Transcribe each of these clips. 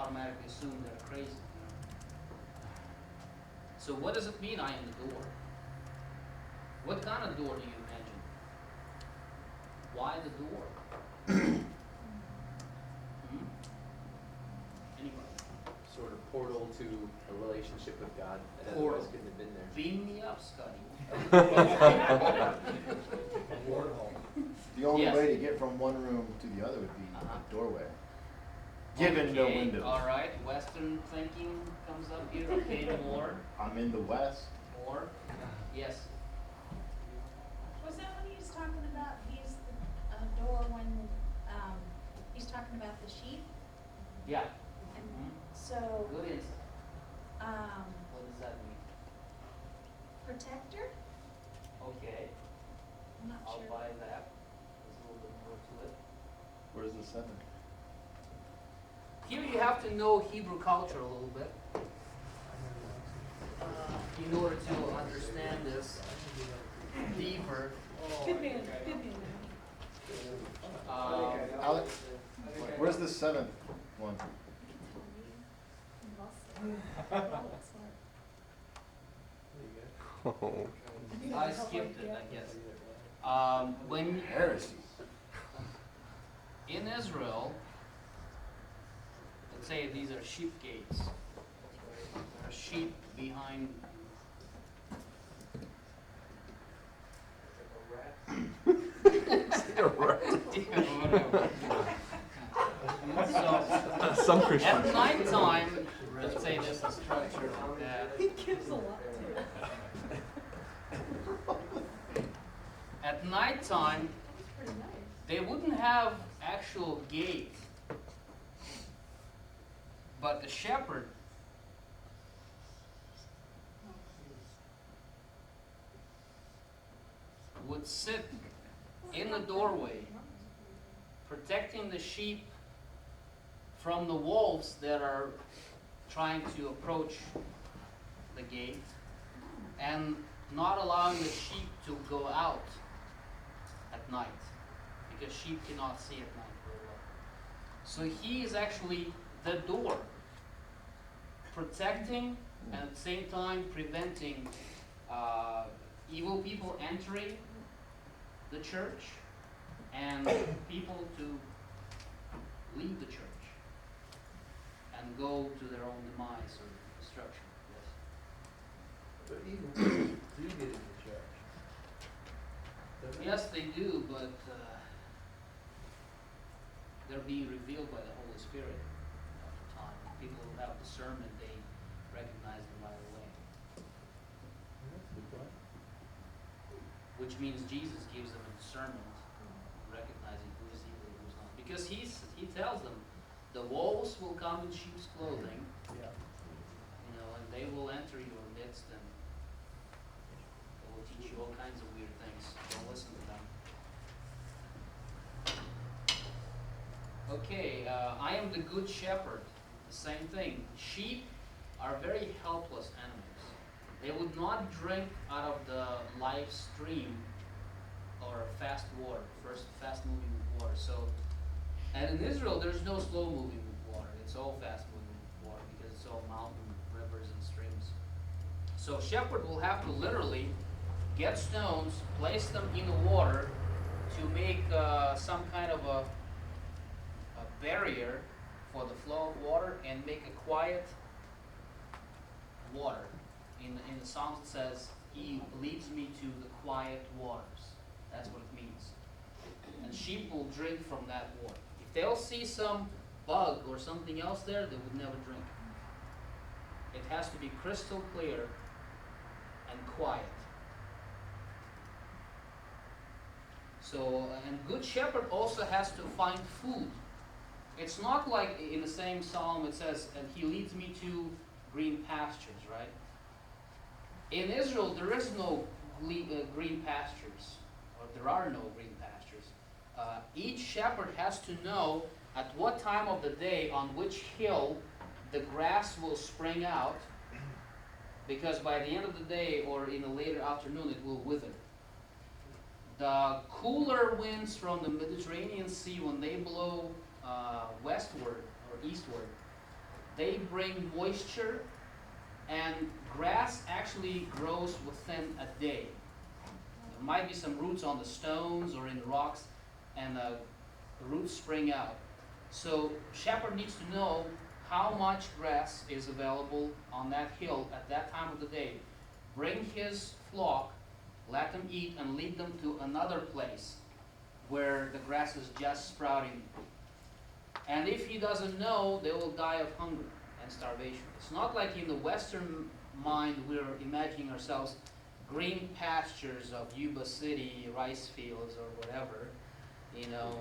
automatically assume they're crazy. So what does it mean, I am the door? What kind of door do you imagine? Why the door? Anybody? Sort of portal to a relationship with God that Portal. otherwise couldn't have been there. Beam me up, Scotty. The only Yes. way to get from one room to the other would be a doorway. Given no Okay, windows. all right. Western thinking comes up here. Okay, more. I'm in the west. More. Yes. Was that when he was talking about he's the door when he's talking about the sheep? Yeah. And so, Good insight. um, What does that mean? protector? Okay, I'm not I'll sure. buy that. There's a little bit more to it. Where's the 7? Here you have to know Hebrew culture a little bit in order to understand this deeper. Good man, good man. Alex, where's the 7th one? I skipped it, I guess. When Heresy. in Israel, let's say these are sheep gates. There are sheep behind. Whatever. So, Some at Christians. nighttime, let's say this is structured like that. He gives a lot too. At nighttime, It's pretty nice. they wouldn't have actual gate, but the shepherd would sit in the doorway, protecting the sheep from the wolves that are trying to approach the gate, and not allowing the sheep to go out at night, because sheep cannot see at night very well. So he is actually the door, protecting and at the same time preventing evil people entering the church and people to leave the church and go to their own demise or destruction. Yes. But even people do get into church. Don't they? Yes, they do, but they're being revealed by the Holy Spirit after time. People who have discernment, they recognize them right away. That's a good point. Which means Jesus gives them a discernment, recognizing who is evil and who is not. Because he tells them, the wolves will come in sheep's clothing, Yeah. and they will enter your midst and they will teach you all kinds of weird things. Don't listen to them. Okay, I am the good shepherd. The same thing. Sheep are very helpless animals. They would not drink out of the live stream or fast water, fast moving water. So, and in Israel, there's no slow moving water. It's all fast moving water because it's all mountain, rivers, and streams. So, shepherd will have to literally get stones, place them in the water to make some kind of a barrier for the flow of water and make a quiet water. In the Psalms it says, He leads me to the quiet waters. That's what it means. And sheep will drink from that water. If they'll see some bug or something else there, they would never drink. It has to be crystal clear and quiet. So, and good shepherd also has to find food. It's not like in the same psalm it says, and he leads me to green pastures, right? In Israel, there is no green pastures, or there are no green pastures. Each shepherd has to know at what time of the day, on which hill, the grass will spring out, because by the end of the day or in the later afternoon, it will wither. The cooler winds from the Mediterranean Sea, when they blow westward or eastward, they bring moisture, and grass actually grows within a day. There might be some roots on the stones or in the rocks, and the roots spring out. So shepherd needs to know how much grass is available on that hill at that time of the day. Bring his flock, let them eat, and lead them to another place where the grass is just sprouting. And if he doesn't know, they will die of hunger and starvation. It's not like in the Western mind we're imagining ourselves green pastures of Yuba City, rice fields, or whatever. You know,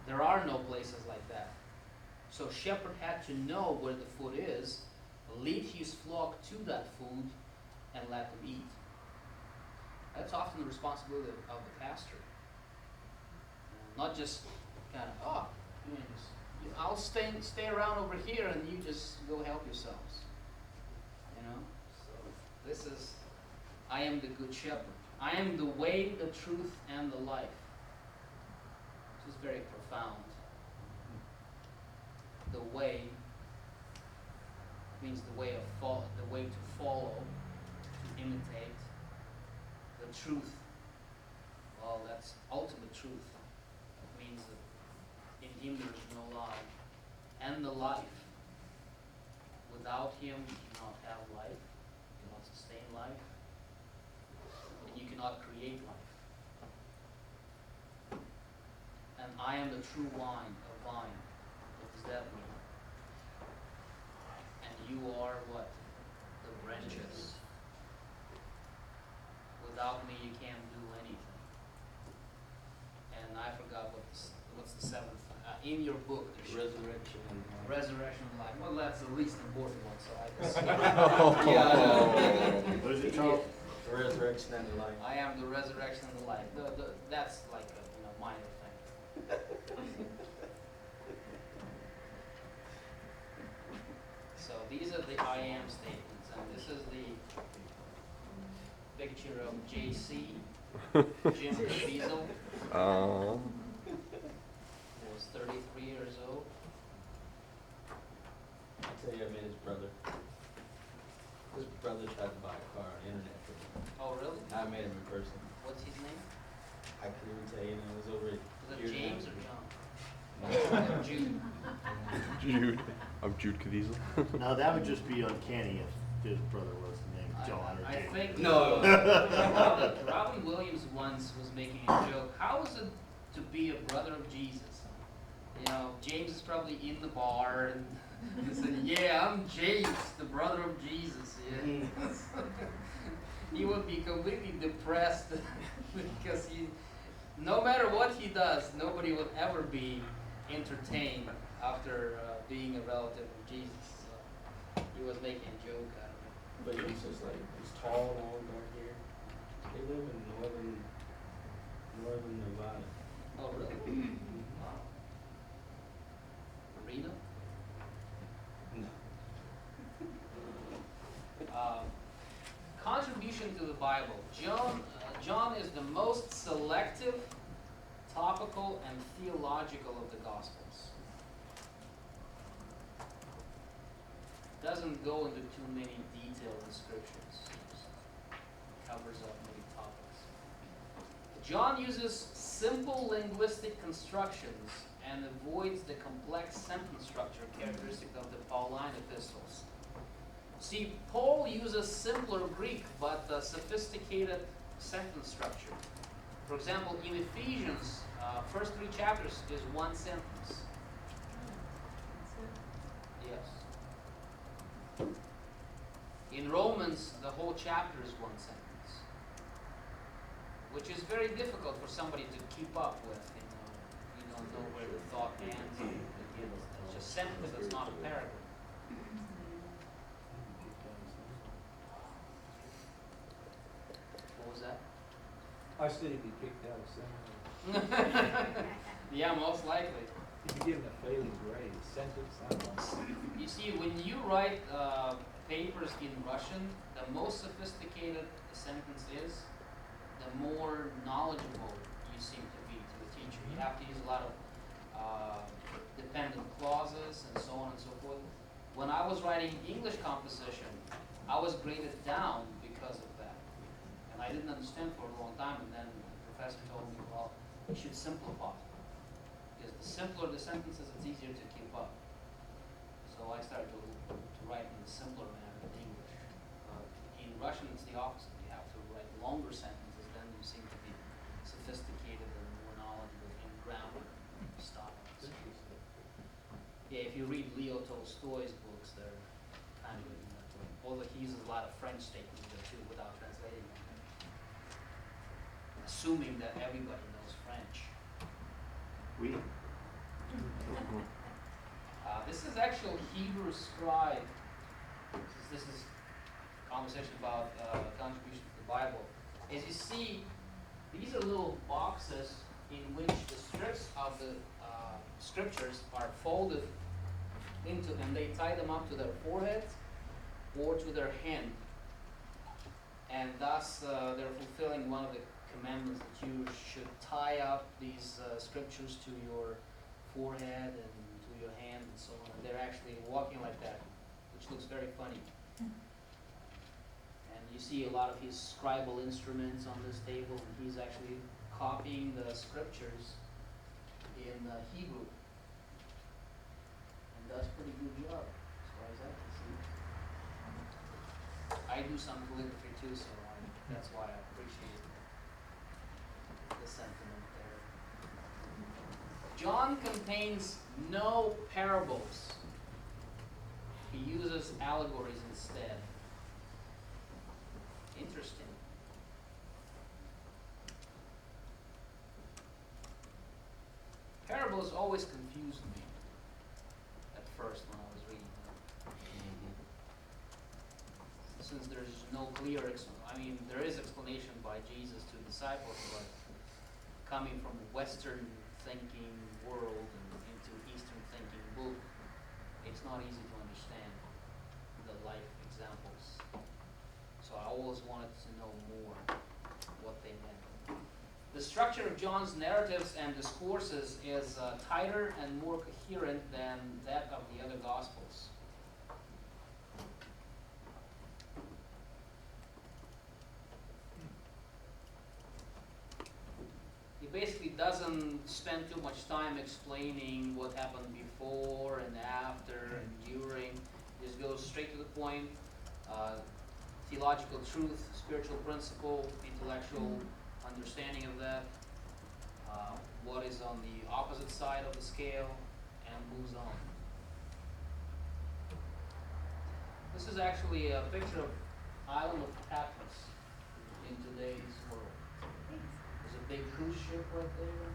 there are no places like that. So shepherd had to know where the food is, lead his flock to that food, and let them eat. That's often the responsibility of the pastor. Not just kind of, oh, you know, I'll stay around over here and you just go help yourselves. You know? So this is, I am the good shepherd. I am the way, the truth, and the life. Which is very profound. The way means the way to follow, to imitate. The truth, well, that's ultimate truth. It means that in him there is no lie. And the life. Without him you cannot have life, you cannot sustain life, and you cannot create life. And I am the true vine. What does that mean? And you are what? The branches. Without me, you can't do anything. And I forgot what's the seventh. In your book, there's Resurrection and life. resurrection and life. Well, that's the least important one, so I just. What is it called? The resurrection and the life. I am the resurrection and the life. That's like a minor thing. So these are the I am statements, and this is the picture of JC, Jim Caviezel, Oh. who was 33 years old. I'll tell you, I met his brother. His brother tried to buy a car on the internet for me. Oh, really? I met him in person. What's his name? I couldn't even tell you, and it was over Was it years James ago. or John? No. Jude. Jude. I'm Jude Caviezel. Now, that would just be uncanny if his brother was named John or I James. think No. Robin Williams once was making a joke. How is it to be a brother of Jesus? You know, James is probably in the bar and he said, "Yeah, I'm James, the brother of Jesus." Yeah. He would be completely depressed because no matter what he does, nobody would ever be entertained after being a relative of Jesus. So he was making a joke out of it. But he's just like, he's tall, long, dark hair. They live in northern Nevada. Oh, really? Wow. Reno? No. Contribution to the Bible. John is the most selective, topical, and theological of the Gospels. Doesn't go into too many detailed descriptions. Covers up many topics. John uses simple linguistic constructions and avoids the complex sentence structure characteristic of the Pauline epistles. See, Paul uses simpler Greek but sophisticated sentence structure. For example, in Ephesians, first 3 chapters is one sentence. Yes. In Romans, the whole chapter is one sentence, which is very difficult for somebody to keep up with. You don't know where the thought ends and begins. It's just a sentence that's not a paragraph. What was that? I said he'd be kicked out of seminary. Yeah, most likely. If you give him a failing grade, a sentence, I don't know. You see, when you write papers in Russian, the most sophisticated a sentence is, the more knowledgeable you seem to be to the teacher. You have to use a lot of dependent clauses and so on and so forth. When I was writing English composition, I was graded down because of that. And I didn't understand for a long time, and then the professor told me, well, you should simplify. Because the simpler the sentences, it's easier to keep up. So I started to write in a simpler manner in English. In Russian, it's the opposite. You have to write longer sentences, then you seem to be sophisticated and more knowledgeable in grammar style. Yeah, if you read Leo Tolstoy's books, they're kind of in that way. Although he uses a lot of French statements there too without translating them. Assuming that everybody knows French. We. This is actual Hebrew scribe. This is conversation about contribution to the Bible. As you see, these are little boxes in which the strips of the scriptures are folded into, and they tie them up to their forehead or to their hand. And thus they're fulfilling one of the commandments that you should tie up these scriptures to your forehead and to your hand and so on. And they're actually walking like that, which looks very funny. And you see a lot of his scribal instruments on this table, and he's actually copying the scriptures in Hebrew. And does a pretty good job, as far as I can see. I do some calligraphy too, so that's why I appreciate the sentiment there. John contains no parables. He uses allegories instead. Interesting. Parables always confused me at first when I was reading them. Since there's no clear, there is explanation by Jesus to disciples, but coming from a Western thinking world and into Eastern thinking book, it's not easy to understand the life examples. So I always wanted to know more what they meant. The structure of John's narratives and discourses is tighter and more coherent than that of the other Gospels. He basically doesn't spend too much time explaining what happened before and after and during. He just goes straight to the point. Theological truth, spiritual principle, intellectual understanding of that, what is on the opposite side of the scale, and moves on. This is actually a picture of Island of Patmos in today's world. There's a big cruise ship right there.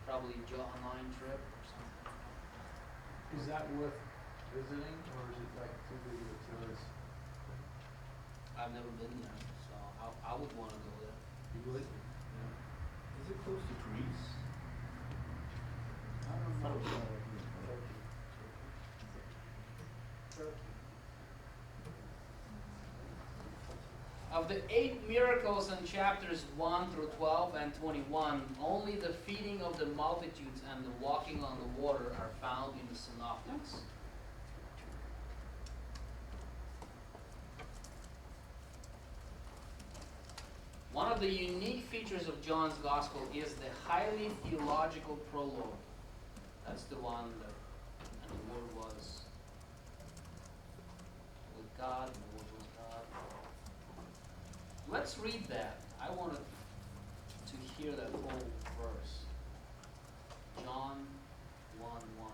Probably a John Line trip or something. Is that worth visiting, or is it like too big of a tourist? I've never been there, so I would want to go there. You would? Is it close to Greece? I don't know. Turkey. Of the 8 miracles in chapters 1 through 12 and 21, only the feeding of the multitudes and the walking on the water are found in the synoptics. One of the unique features of John's Gospel is the highly theological prologue. That's the one that, and the Word was with God, and the Word was God. Let's read that. I wanted to hear that whole verse. John 1:1.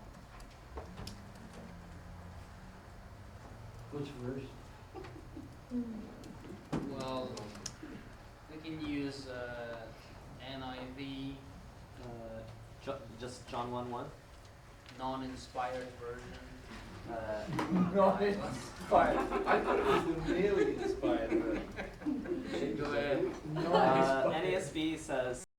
Which verse? Well, we can use NIV, Just John 1:1. non-inspired version. No, it's fine. I thought it was the really inspired version. Go ahead. No, NASB says